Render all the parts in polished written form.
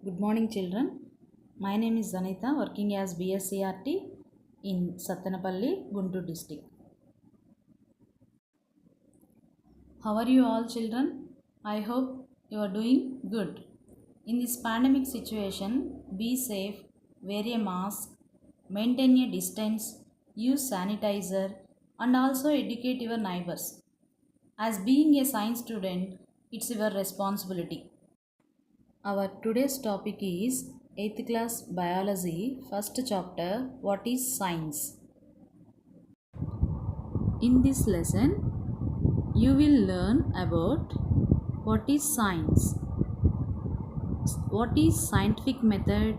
Good morning, children. My name is Zanita, working as BSCRT in Sattanapalli, Guntur district. How are you all, children? I hope you are doing good. In this pandemic situation, be safe, wear a mask, maintain a distance, use sanitizer, and also educate your neighbors. As being a science student, it's your responsibility. Our today's topic is 8th class biology, first chapter, what is science. In this lesson, you will learn about what is science, what is scientific method,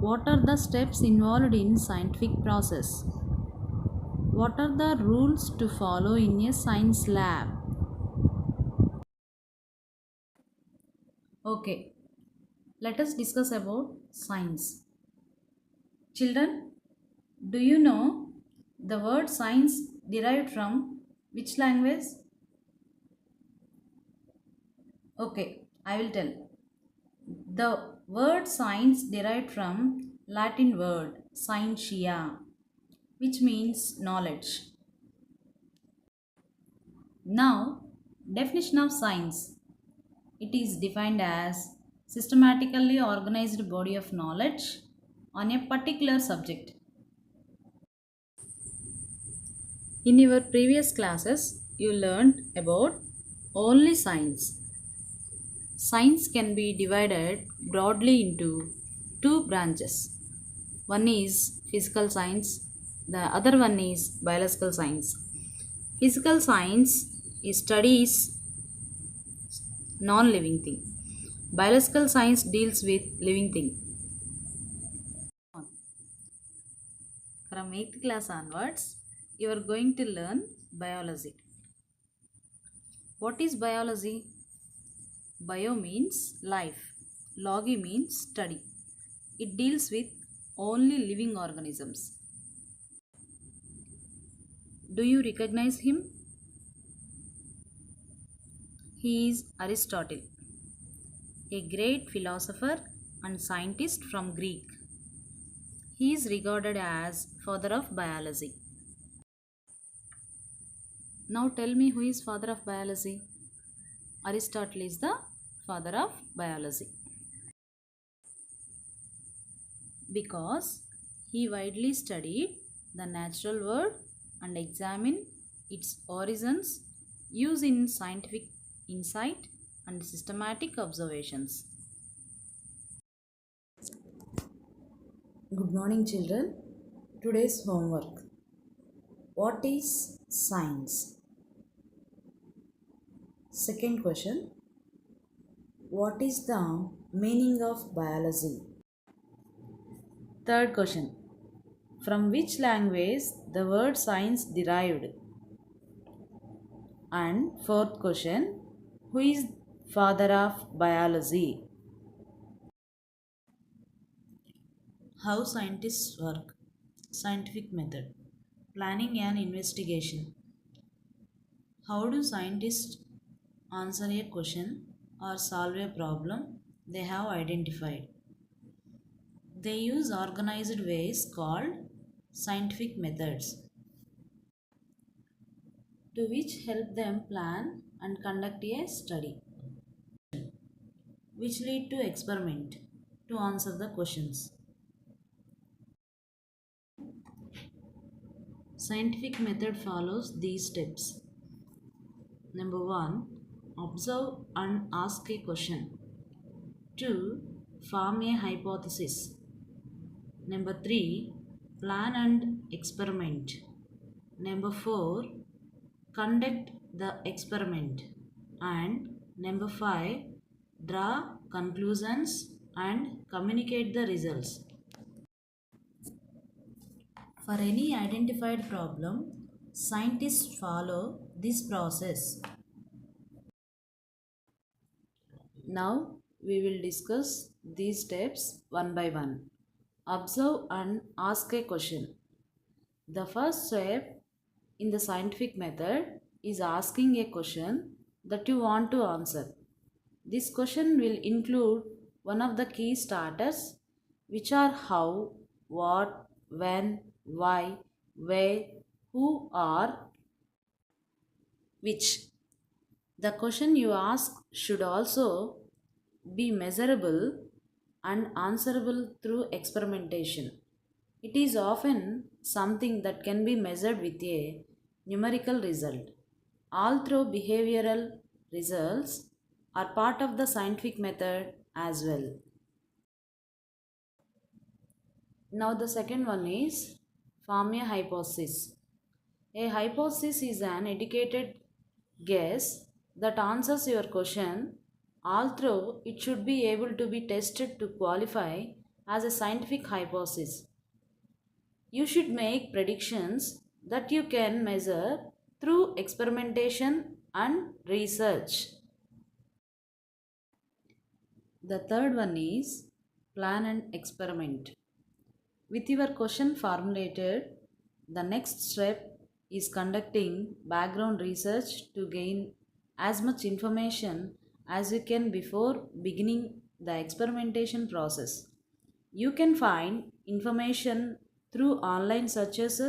what are the steps involved in scientific process, what are the rules to follow in a science lab. Okay, let us discuss about science. Children, do you know the word science derived from which language? Okay, I will tell. The word science derived from Latin word scientia, which means knowledge. Now, definition of science. It is defined as systematically organized body of knowledge on a particular subject. In your previous classes, you learned about only science. Science can be divided broadly into two branches. One is physical science, the other one is biological science. Physical science studies non-living thing. Biological science deals with living thing. From 8th class onwards, you are going to learn biology. What is biology? Bio means life. Logi means study. It deals with only living organisms. Do you recognize him? He is Aristotle, a great philosopher and scientist from Greek. He is regarded as father of biology. Now tell me, who is father of biology? Aristotle is the father of biology because he widely studied the natural world and examined its origins, use in scientific insight and systematic observations. Good morning, children. Today's homework. What is science? Second question. What is the meaning of biology? Third question. From which language the word science derived? And fourth question. Who is father of biology? How scientists work. Scientific method. Planning an investigation. How do scientists answer a question or solve a problem they have identified? They use organized ways called scientific methods, to which help them plan and conduct a study, which lead to experiment to answer the questions. Scientific method follows these steps. Number 1, observe and ask a question. 2, form a hypothesis. Number 3, plan and experiment. Number 4, conduct the experiment. And number 5, draw conclusions and communicate the results. For any identified problem, scientists follow this process. Now we will discuss these steps one by one. Observe and ask a question. The first step in the scientific method is asking a question that you want to answer. This question will include one of the key starters, which are how, what, when, why, where, who, or which. The question you ask should also be measurable and answerable through experimentation. It is often something that can be measured with a numerical result. All through behavioral results are part of the scientific method as well. Now, the second one is form a hypothesis. A hypothesis is an educated guess that answers your question, although it should be able to be tested to qualify as a scientific hypothesis. You should make predictions that you can measure through experimentation and research. The third one is plan and experiment. With your question formulated, the next step is conducting background research to gain as much information as you can before beginning the experimentation process. You can find information through online searches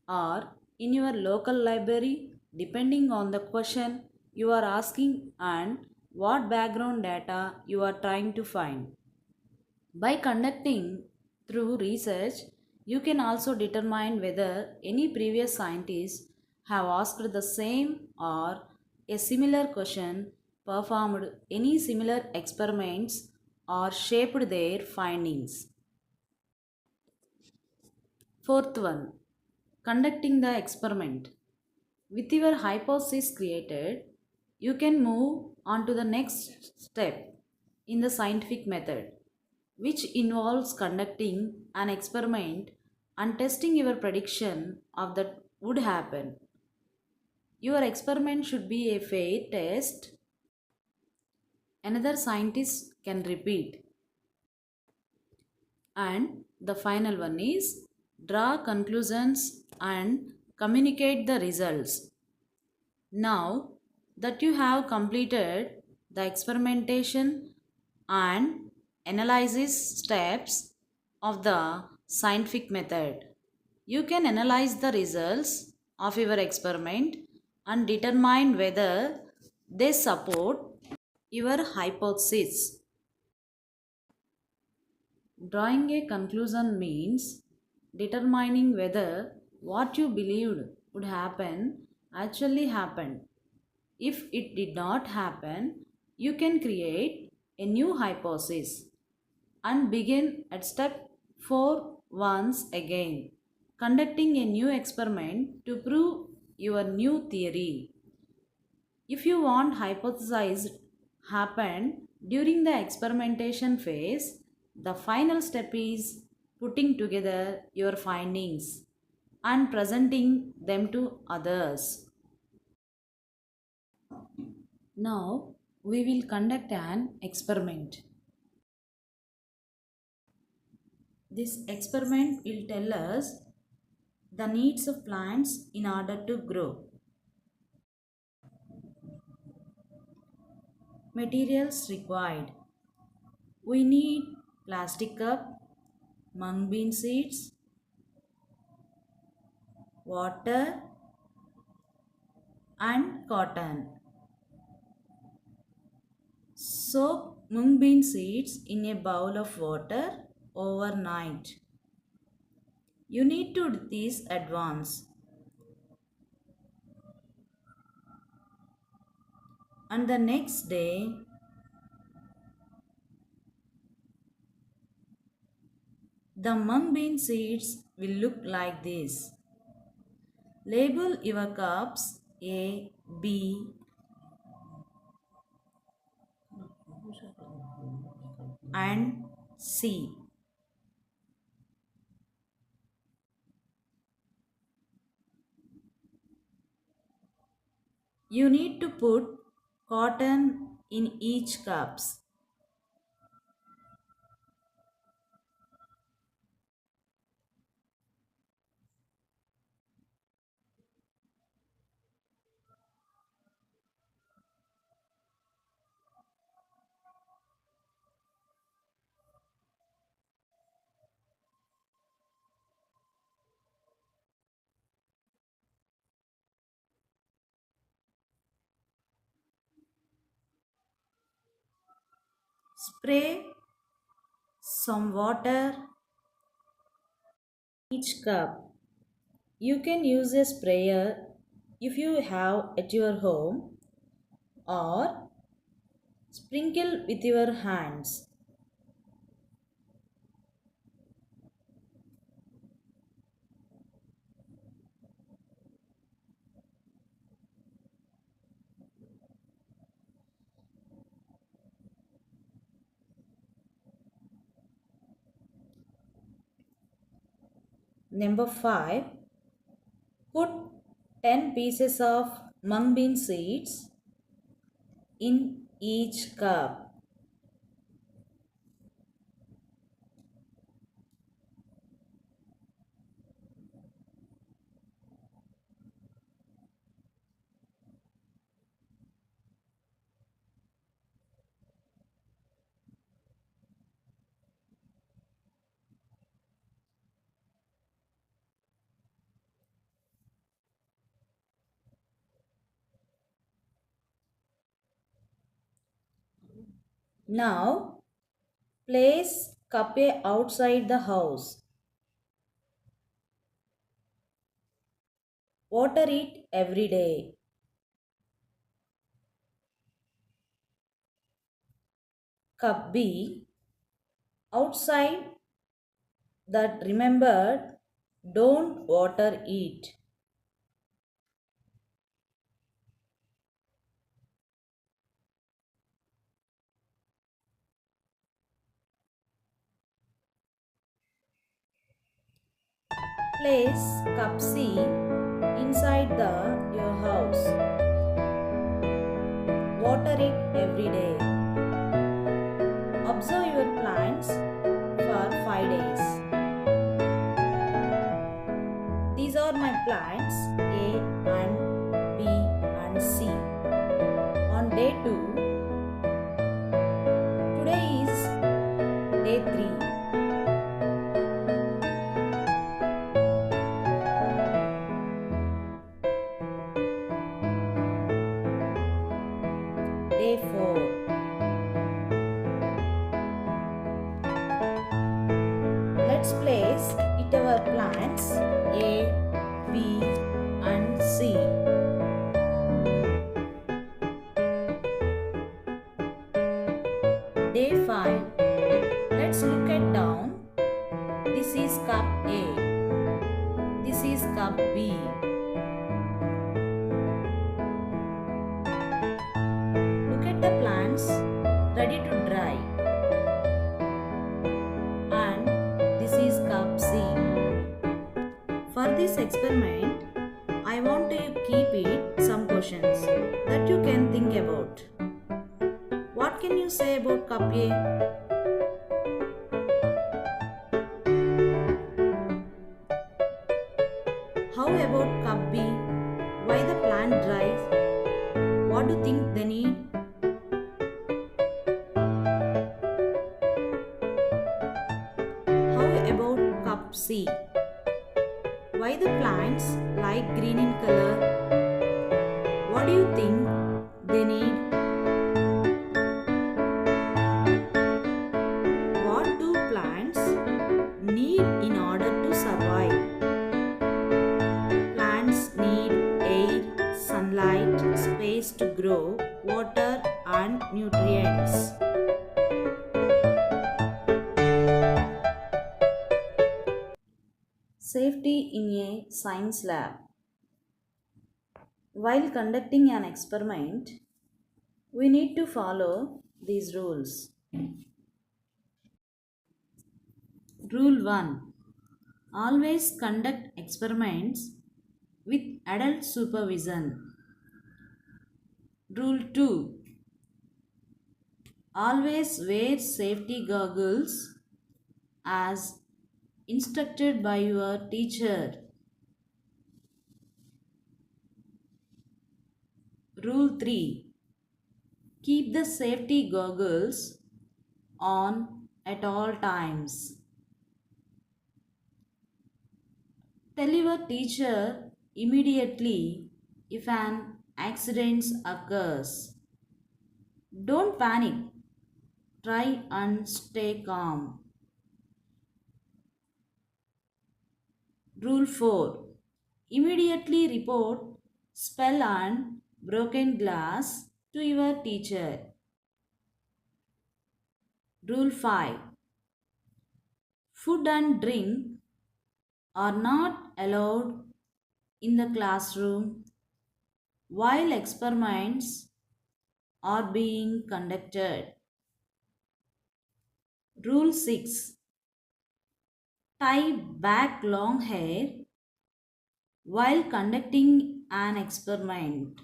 or in your local library depending on the question you are asking and what background data you are trying to find. By conducting through research, you can also determine whether any previous scientists have asked the same or a similar question, performed any similar experiments, or shaped their findings. Fourth one, conducting the experiment. With your hypothesis created, you can move on to the next step in the scientific method, which involves conducting an experiment and testing your prediction of that would happen. Your experiment should be a fair test another scientist can repeat. And the final one is draw conclusions and communicate the results. Now that you have completed the experimentation and analysis steps of the scientific method, you can analyze the results of your experiment and determine whether they support your hypothesis. Drawing a conclusion means determining whether what you believed would happen actually happened. If it did not happen, you can create a new hypothesis and begin at step 4 once again, conducting a new experiment to prove your new theory. If you want hypothesized happened during the experimentation phase, the final step is putting together your findings and presenting them to others. Now we will conduct an experiment. This experiment will tell us the needs of plants in order to grow. Materials required. We need plastic cup, mung bean seeds, water and cotton. Soak mung bean seeds in a bowl of water overnight. You need to do this advance. And the next day, the mung bean seeds will look like this. Label your cups A, B, and C. You need to put cotton in each cups. Spray some water each cup. You can use a sprayer if you have at your home or sprinkle with your hands. Number 5. Put 10 pieces of mung bean seeds in each cup. Now, place cup A outside the house. Water it every day. Cup B outside that remembered, don't water it. Place cup C inside your house. Water it every day. Observe your plants for 5 days. These are my plants A and B and C. On day 2, today is day 3. Day 4. Let's place it our plants A, B and C. Day 5. Let's look at down. This is cup A. This is cup B. Look at the plants ready to dry. And this is cup C. For this experiment, I want to keep it some questions that you can think about. What can you say about cup A? How about cup B? Why the plant dries? What do you think they need? How about cup C? Why the plants like green in color? What do you think they need? What do plants need in order to survive? Plants need air, sunlight, space to grow, water and nutrients. Safety in a science lab. While conducting an experiment, we need to follow these rules. Rule 1. Always conduct experiments with adult supervision. Rule 2. Always wear safety goggles as instructed by your teacher. Rule 3. Keep the safety goggles on at all times. Tell your teacher immediately if an accident occurs. Don't panic. Try and stay calm. Rule 4. Immediately report spill and broken glass to your teacher. Rule 5. Food and drink are not allowed in the classroom while experiments are being conducted. Rule 6. Tie back long hair while conducting an experiment.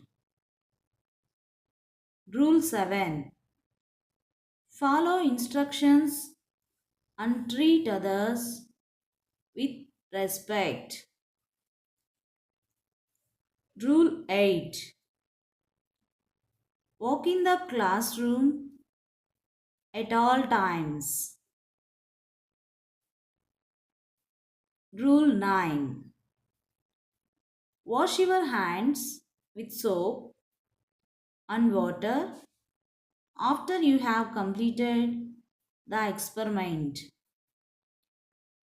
Rule 7. Follow instructions and treat others with respect. Rule 8. Walk in the classroom at all times. Rule 9. Wash your hands with soap and water after you have completed the experiment.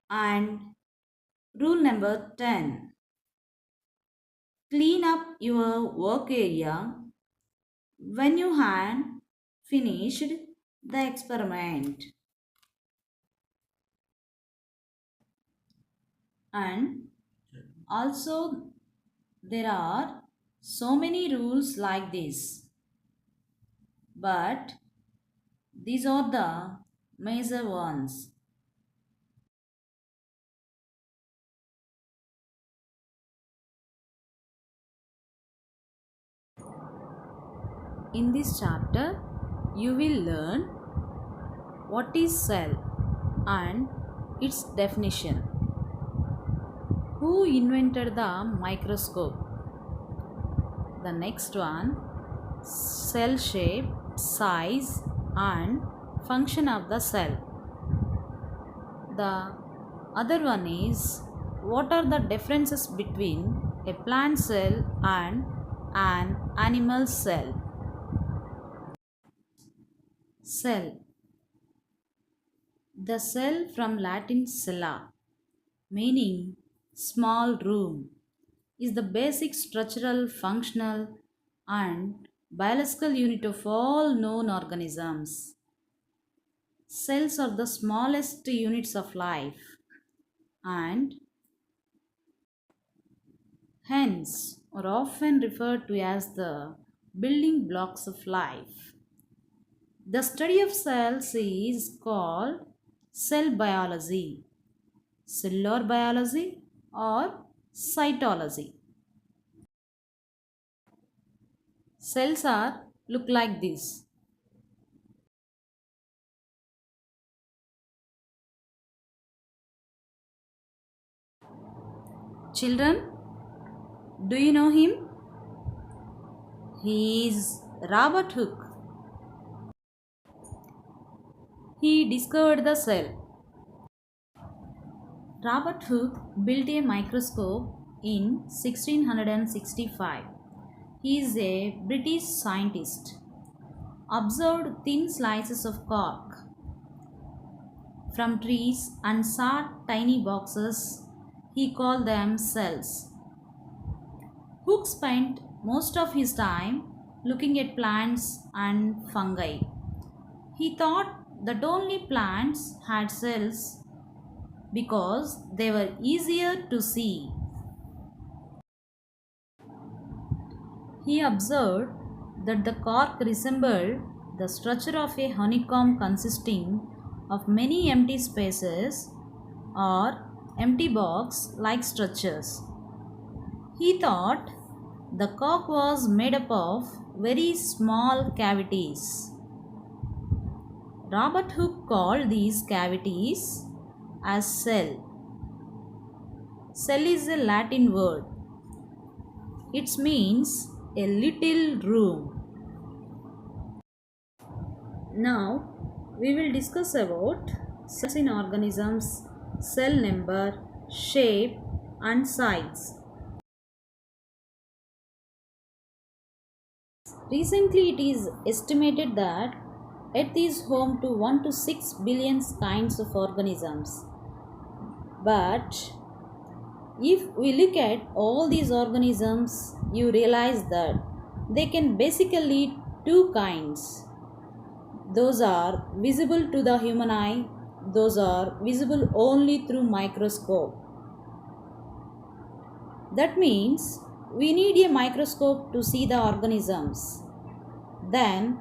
And rule number 10. Clean up your work area when you had finished the experiment. And also, there are so many rules like this, but these are the major ones. In this chapter, you will learn what is cell and its definition. Who invented the microscope? The next one, cell shape, size and function of the cell. The other one is, what are the differences between a plant cell and an animal cell? Cell. The cell from Latin cella, meaning small room, is the basic structural, functional, and biological unit of all known organisms. Cells are the smallest units of life and hence are often referred to as the building blocks of life. The study of cells is called cell biology, cellular biology, or cytology. Cells are look like this. Children, do you know him? He is Robert Hooke. He discovered the cell. Robert Hooke built a microscope in 1665. He is a British scientist. Observed thin slices of cork from trees and saw tiny boxes. He called them cells. Hooke spent most of his time looking at plants and fungi. He thought that only plants had cells because they were easier to see. He observed that the cork resembled the structure of a honeycomb consisting of many empty spaces or empty box like structures. He thought the cork was made up of very small cavities. Robert Hooke called these cavities as cell. Cell is a Latin word. It means a little room. Now we will discuss about cells in organisms, cell number, shape and size. Recently it is estimated that Earth is home to 1 to 6 billion kinds of organisms. But if we look at all these organisms, you realize that they can basically two kinds. Those are visible to the human eye, those are visible only through microscope. That means we need a microscope to see the organisms. Then,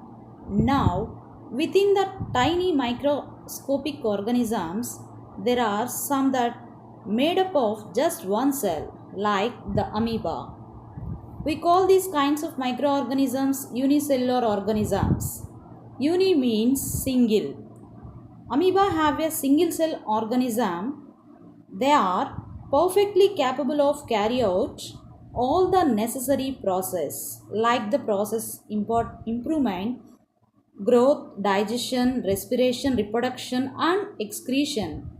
now, within the tiny microscopic organisms, there are some that made up of just one cell, like the amoeba. We call these kinds of microorganisms unicellular organisms. Uni means single. Amoeba have a single cell organism. They are perfectly capable of carry out all the necessary process like the process improvement, growth, digestion, respiration, reproduction and excretion.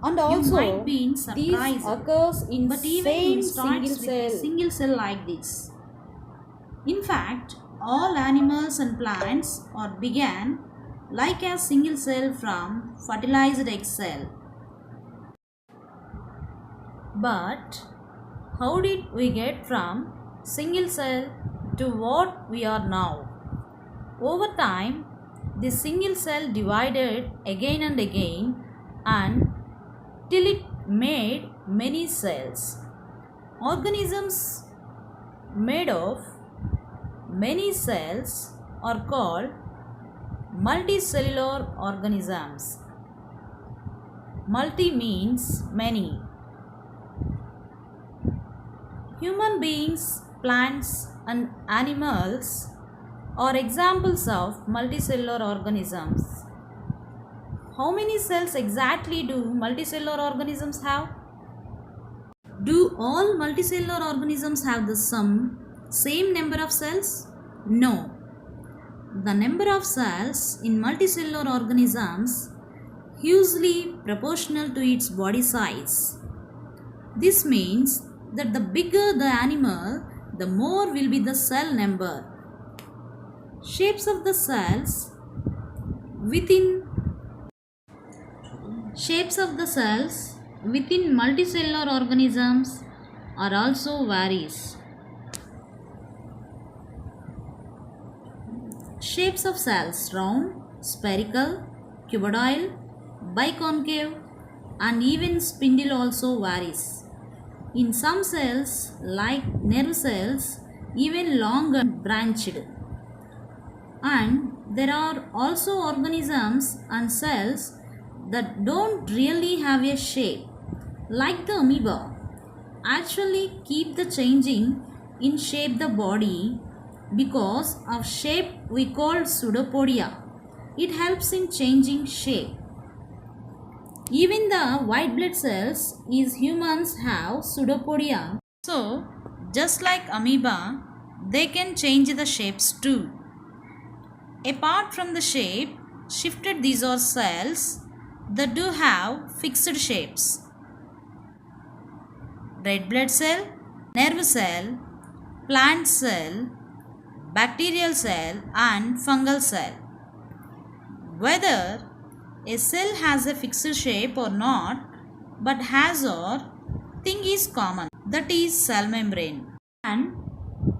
And also might be in these occurs in but even same it starts single with cell. a single cell like this. In fact, all animals and plants are began like a single cell from fertilized egg cell. But how did we get from single cell to what we are now? Over time, the single cell divided again and again and till it made many cells. Organisms made of many cells are called multicellular organisms. Multi means many. Human beings, plants and animals are examples of multicellular organisms. How many cells exactly do multicellular organisms have? Do all multicellular organisms have the same number of cells? No. The number of cells in multicellular organisms hugely proportional to its body size. This means that the bigger the animal, the more will be the cell number. Shapes of the cells within multicellular organisms are also varies. Shapes of cells round, spherical, cuboidal, biconcave and even spindle also varies. In some cells like nerve cells even long and branched. And there are also organisms and cells that don't really have a shape, like the amoeba, actually keep the changing in shape the body because of shape we call pseudopodia. It helps in changing shape. Even the white blood cells is humans have pseudopodia. So, just like amoeba, they can change the shapes too. Apart from the shape, shifted these are cells that do have fixed shapes. Red blood cell, nerve cell, plant cell, bacterial cell and fungal cell. Whether a cell has a fixed shape or not, but has or thing is common, that is cell membrane. And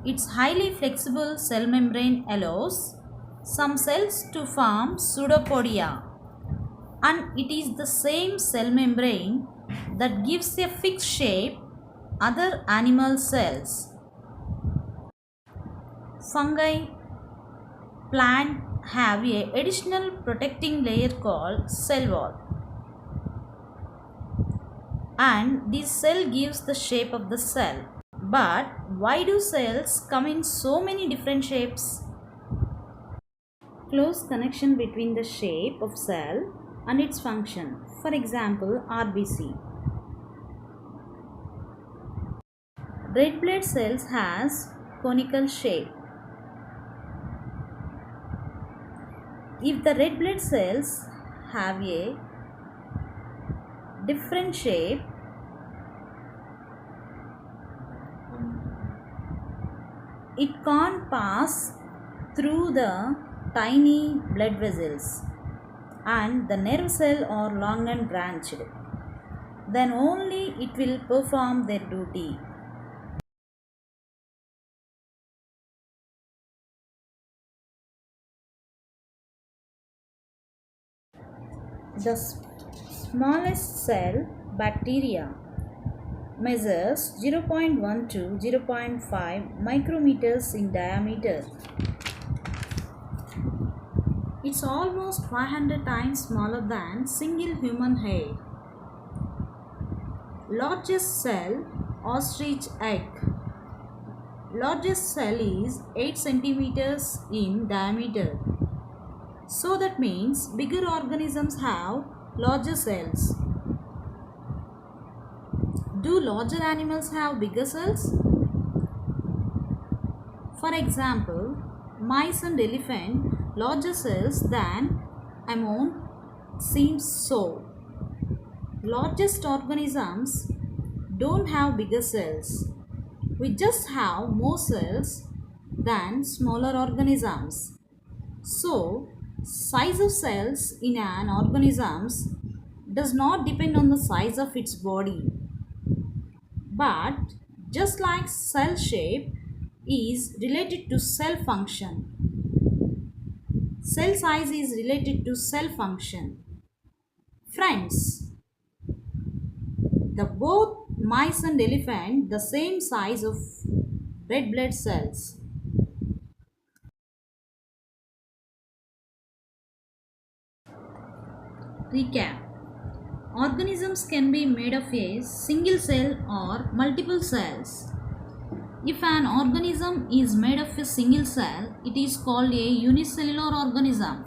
its highly flexible cell membrane allows some cells to form pseudopodia, and it is the same cell membrane that gives a fixed shape other animal cells. Fungi, plant have a additional protecting layer called cell wall, and this cell gives the shape of the cell. But why do cells come in so many different shapes? Close connection between the shape of cell and its function. For example, RBC. Red blood cells has conical shape. If the red blood cells have a different shape, it can't pass through the tiny blood vessels and the nerve cell are long and branched. Then only it will perform their duty. The smallest cell, bacteria, measures 0.1 to 0.5 micrometers in diameter. It's almost 500 times smaller than single human hair. Largest cell, ostrich egg. Largest cell is 8 centimeters in diameter. So that means bigger organisms have larger cells. Do larger animals have bigger cells? For example, mice and elephant larger cells than amount seems so. Largest organisms don't have bigger cells. We just have more cells than smaller organisms. So, size of cells in an organism does not depend on the size of its body. But just like cell shape is related to cell function, cell size is related to cell function. Friends, the both mice and elephant the same size of red blood cells. Recap. Organisms can be made of a single cell or multiple cells. If an organism is made of a single cell, it is called a unicellular organism.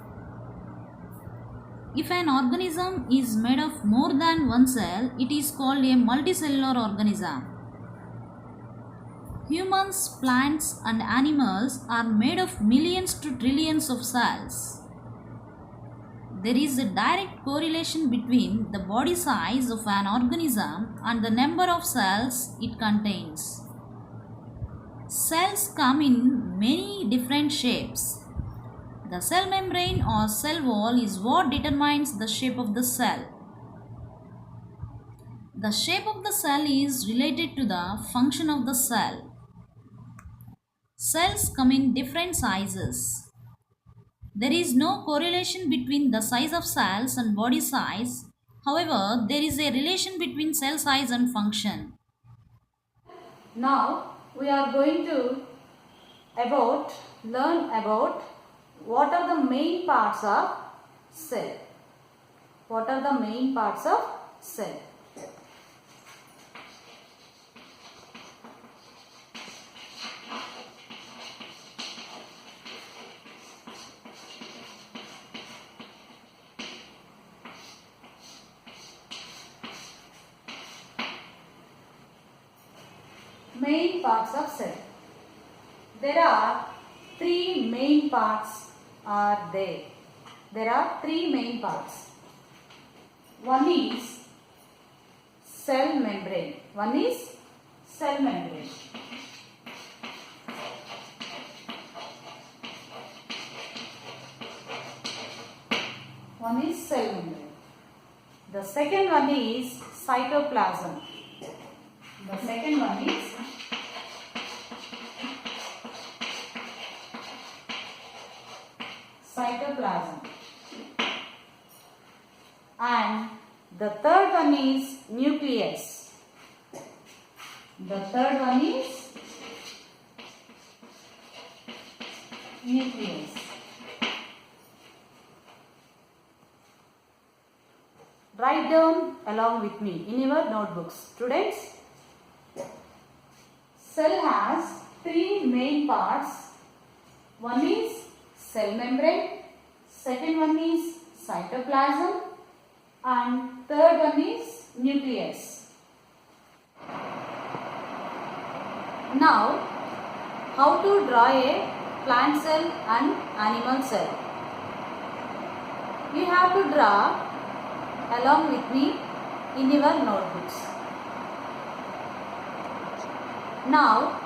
If an organism is made of more than one cell, it is called a multicellular organism. Humans, plants and animals are made of millions to trillions of cells. There is a direct correlation between the body size of an organism and the number of cells it contains. Cells come in many different shapes. The cell membrane or cell wall is what determines the shape of the cell. The shape of the cell is related to the function of the cell. Cells come in different sizes. There is no correlation between the size of cells and body size. However, there is a relation between cell size and function. Now we are going to learn about what are the main parts of cell. What are the main parts of cell? Main parts of cell. There are three main parts are there. There are three main parts. One is cell membrane. One is cell membrane. One is cell membrane. The second one is cytoplasm. The second one is cytoplasm. And the third one is nucleus. The third one is nucleus. Write down along with me in your notebooks. Students, cell has three main parts. One is cell membrane, second one is cytoplasm, and third one is nucleus. Now, how to draw a plant cell and animal cell? You have to draw along with me in your notebooks. Now,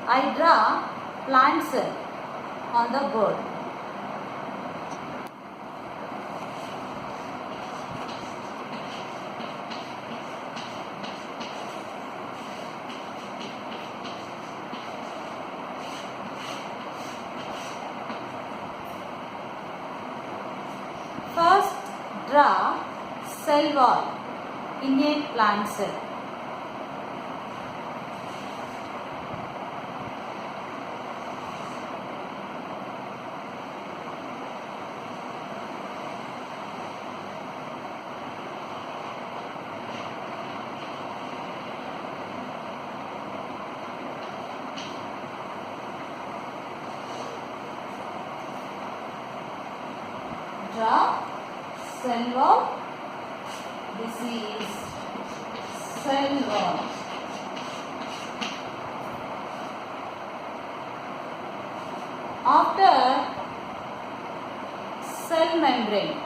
I draw plant cell on the board. First, draw cell wall in a plant cell. Draw cell wall. This is cell wall. After, cell membrane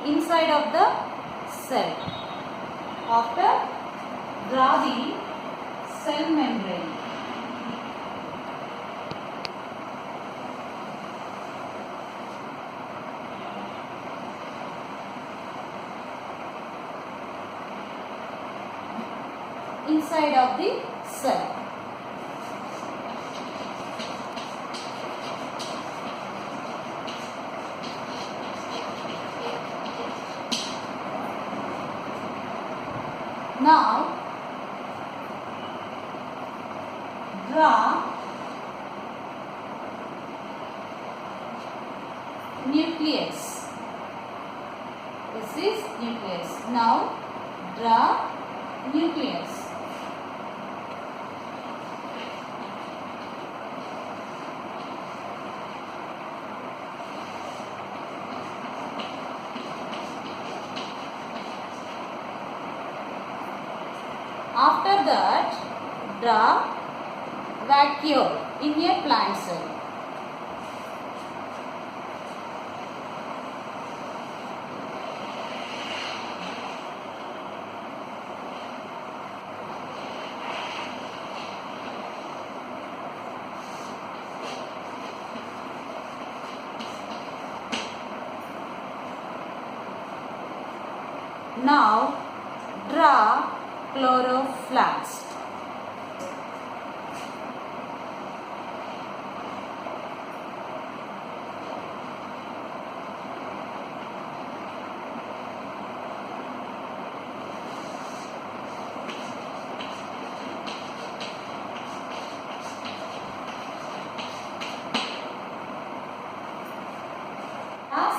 inside of the cell. After, draw the cell membrane. Inside of the cell. Now, draw nucleus. This is nucleus. Now, draw nucleus. After that, draw vacuole in a plant cell. Now, draw chloroplast.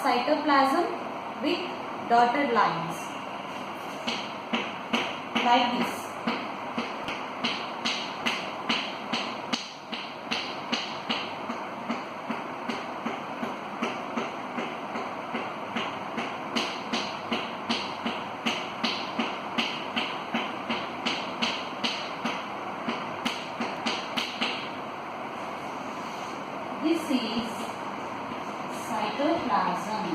Cytoplasm with dotted lines like this. This is cytoplasm.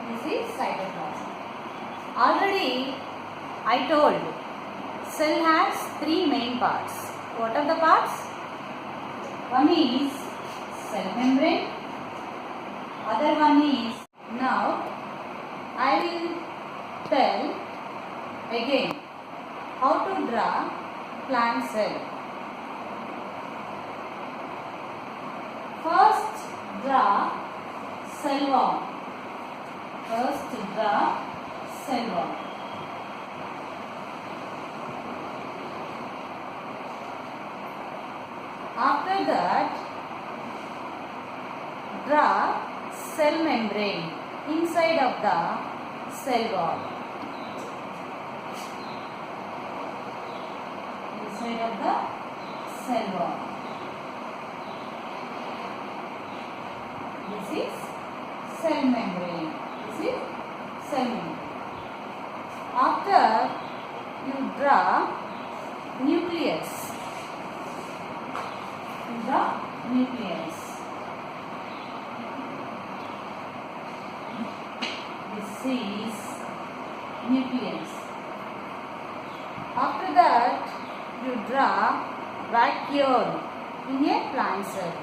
This is cytoplasm. Already I told cell has three main parts. What are the parts? One is cell membrane. Other one is, now I will tell again how to draw plant cell. First, draw cell wall. First, draw cell wall. After that, draw cell membrane inside of the cell wall. Inside of the cell wall. This is cell membrane. This is cell membrane. After, you draw nucleus. You draw nucleus. This is nucleus. After that, you draw vacuole in a plant cell.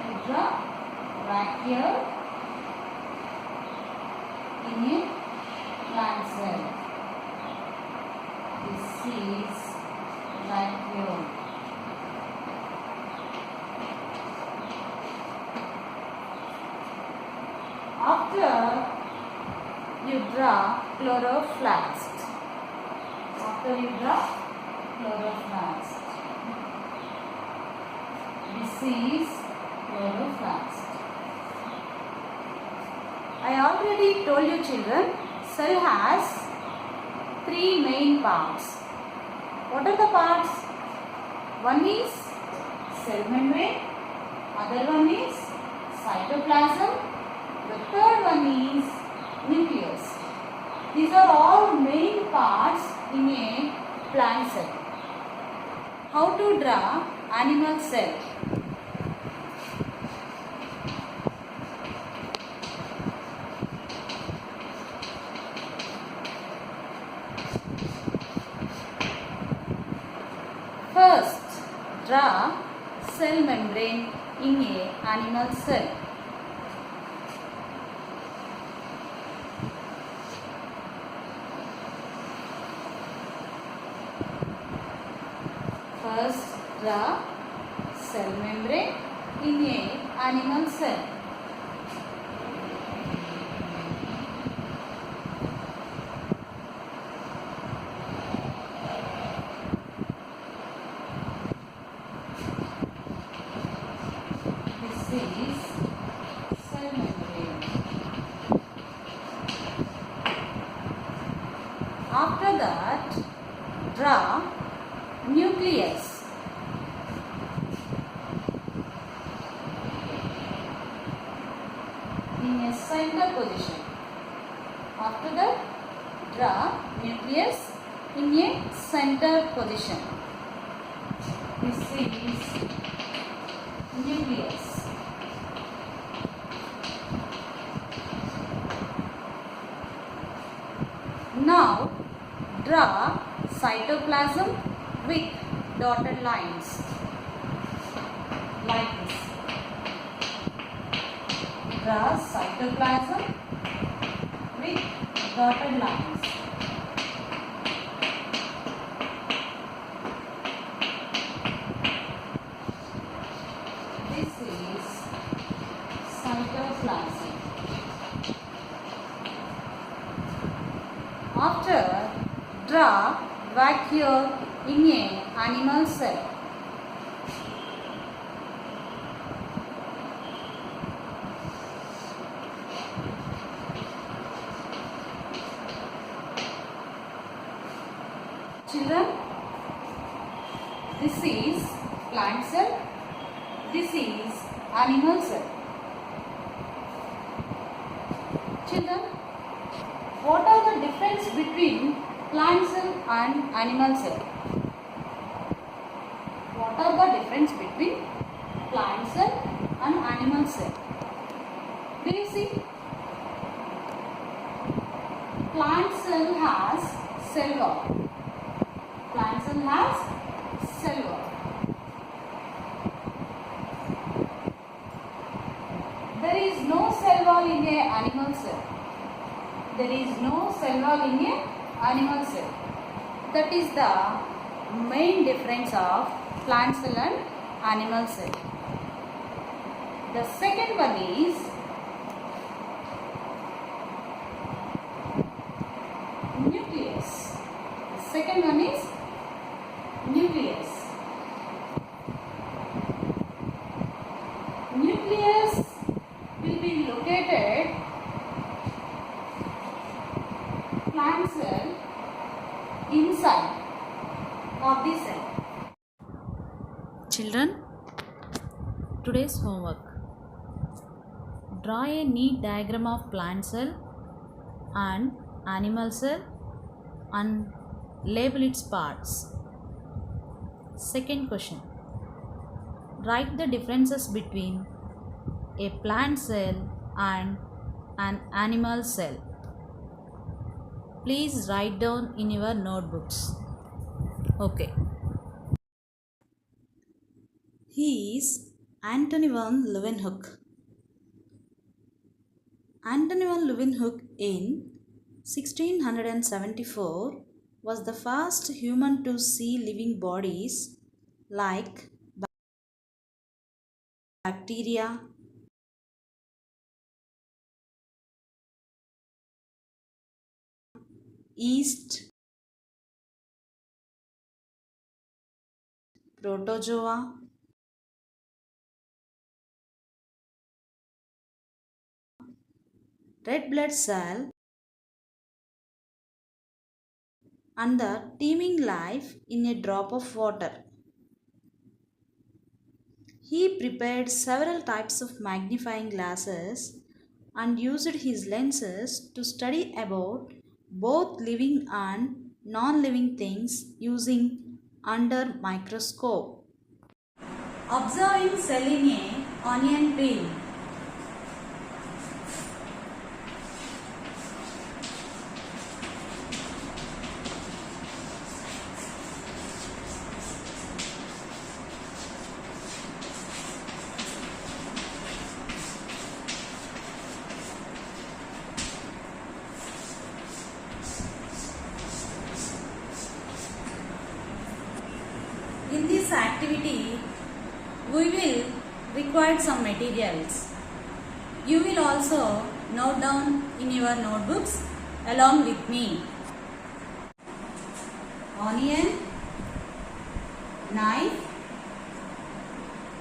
You draw vacuole in a plant cell. This is vacuole. draw chloroplast. After you draw chloroplast. This is chloroplast. I already told you children, cell has three main parts. What are the parts? One is cell membrane, other one is cytoplasm, the third one is nucleus. These are all main parts in a plant cell. How to draw animal cell? First, draw cell membrane in a animal cell. First, draw cell membrane in a animal cell. This is cell membrane. After that, draw nucleus. In a center position. After that, draw nucleus in a center position. This is nucleus. Now, draw cytoplasm with dotted lines like this. Draw cytoplasm with dotted lines. This is cytoplasm. After, draw vacuole in a animal cell. Children, this is plant cell, this is animal cell. Children, what are the difference between plant cell and animal cell? What are the difference between plant cell and animal cell? Do you see? Plant cell has cell wall. Plant cell has cell wall. There is no cell wall in a animal cell. There is no cell wall in a animal cell. That is the main difference of plant cell and animal cell. The second one is nucleus. The second one is nucleus. Nucleus will be located plant cell inside of the cell. Children, today's homework. Draw a neat diagram of plant cell and animal cell and label its parts. Second question. Write the differences between a plant cell and an animal cell. Please write down in your notebooks. Okay. He is Antony van Leeuwenhoek. Antony van Leeuwenhoek in 1674 was the first human to see living bodies like bacteria, yeast, protozoa, red blood cell, and the teeming life in a drop of water. He prepared several types of magnifying glasses and used his lenses to study about both living and non-living things using under microscope. Observing cell in a onion peel. In this activity, we will require some materials. You will also note down in your notebooks along with me. Onion, knife,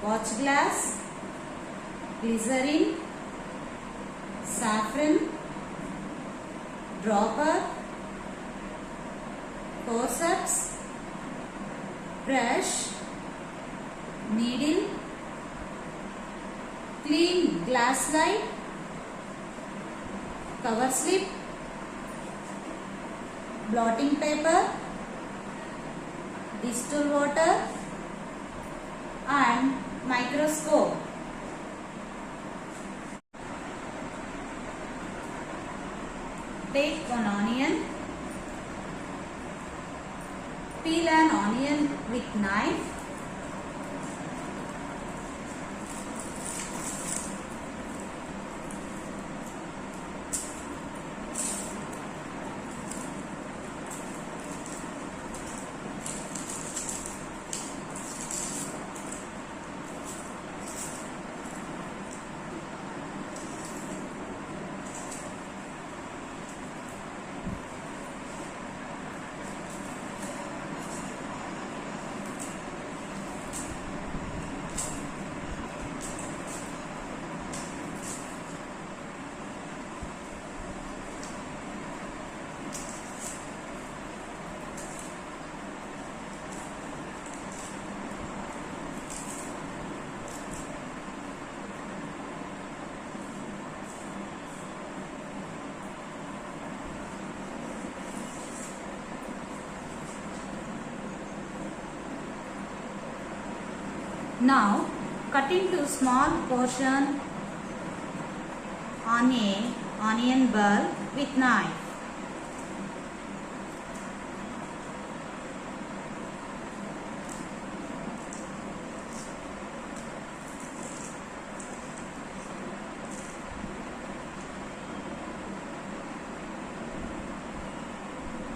watch glass, glycerin, saffron, dropper, forceps, brush, needle, clean glass slide, cover slip, blotting paper, distilled water and microscope. Take one onion, peel an onion with knife. Now cut into small portion on a onion bulb with knife.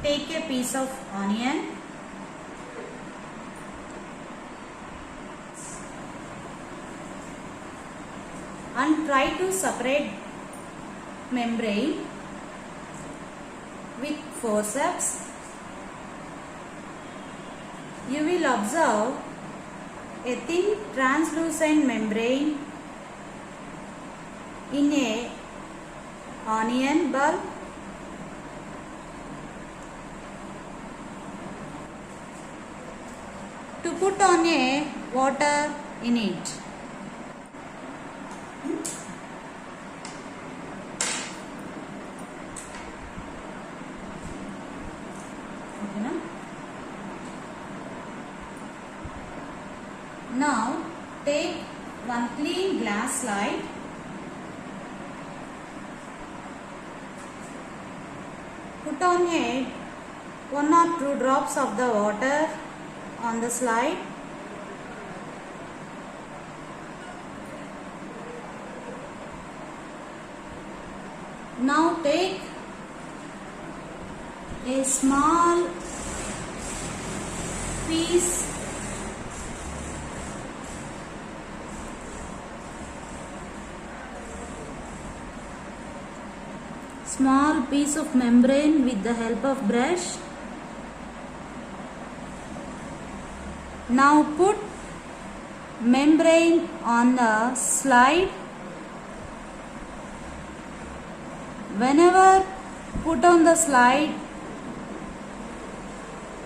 Take a piece of onion, and try to separate membrane with forceps. You will observe a thin translucent membrane in a onion bulb. To put on a water in it. Now take one clean glass slide, put on it 1 or 2 drops of the water on the slide. Now take a small piece small piece of membrane with the help of brush. Now put membrane on the slide. Whenever put on the slide,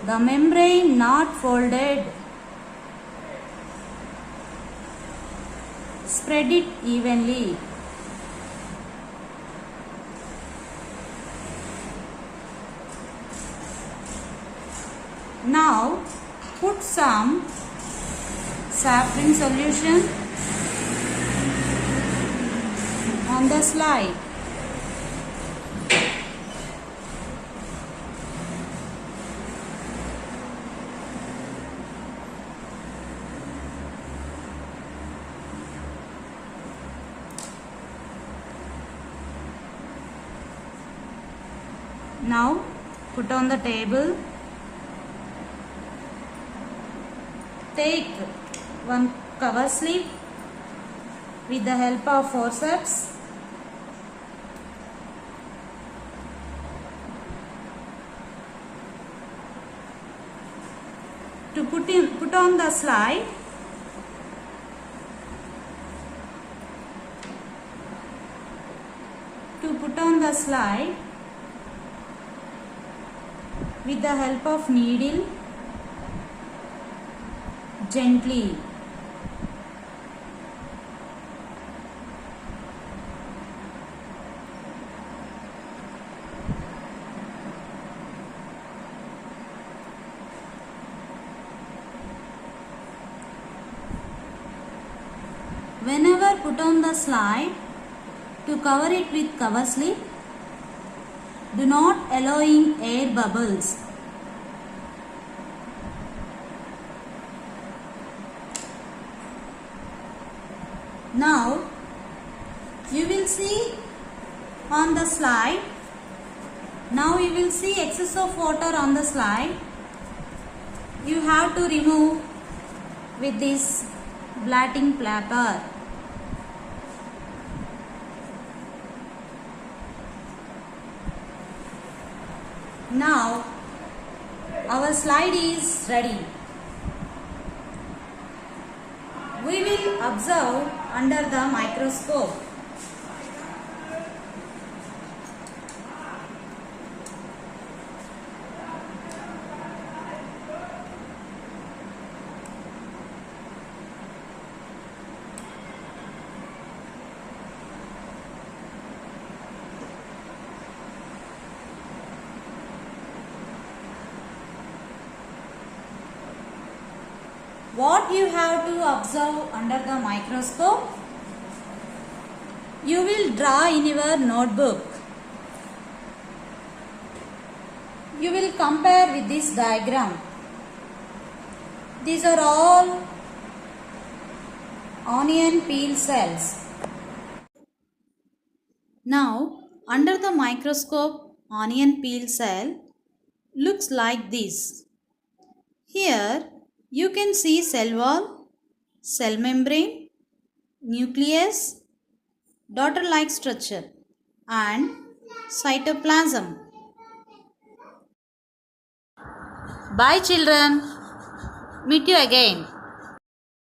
the membrane not folded, spread it evenly. Now put some saffron solution on the slide. Now put on the table. Take one cover slip with the help of forceps. To put on the slide, with the help of needle, gently. Whenever put on the slide, to cover it with cover slip, do not allowing air bubbles. Now you will see on the slide, excess of water on the slide. You have to remove with this blotting paper. Now our slide is ready. We will observe under the microscope. What you have to observe under the microscope? You will draw in your notebook. You will compare with this diagram. These are all onion peel cells. Now, under the microscope, onion peel cell looks like this. Here, you can see cell wall, cell membrane, nucleus, daughter-like structure and cytoplasm. Bye children. Meet you again.